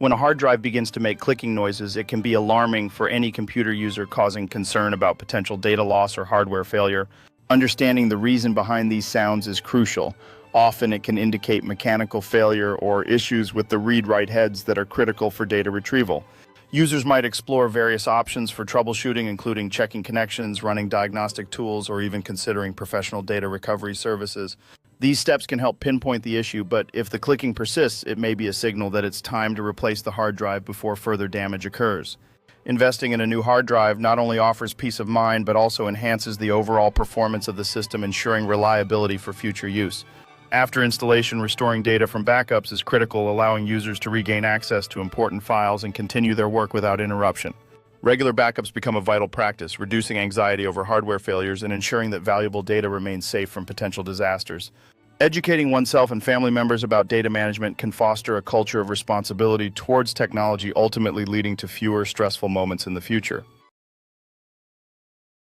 When a hard drive begins to make clicking noises, it can be alarming for any computer user, causing concern about potential data loss or hardware failure. Understanding the reason behind these sounds is crucial. Often it can indicate mechanical failure or issues with the read-write heads that are critical for data retrieval. Users might explore various options for troubleshooting, including checking connections, running diagnostic tools, or even considering professional data recovery services. These steps can help pinpoint the issue, but if the clicking persists, it may be a signal that it's time to replace the hard drive before further damage occurs. Investing in a new hard drive not only offers peace of mind, but also enhances the overall performance of the system, ensuring reliability for future use. After installation, restoring data from backups is critical, allowing users to regain access to important files and continue their work without interruption. Regular backups become a vital practice, reducing anxiety over hardware failures and ensuring that valuable data remains safe from potential disasters. Educating oneself and family members about data management can foster a culture of responsibility towards technology, ultimately leading to fewer stressful moments in the future.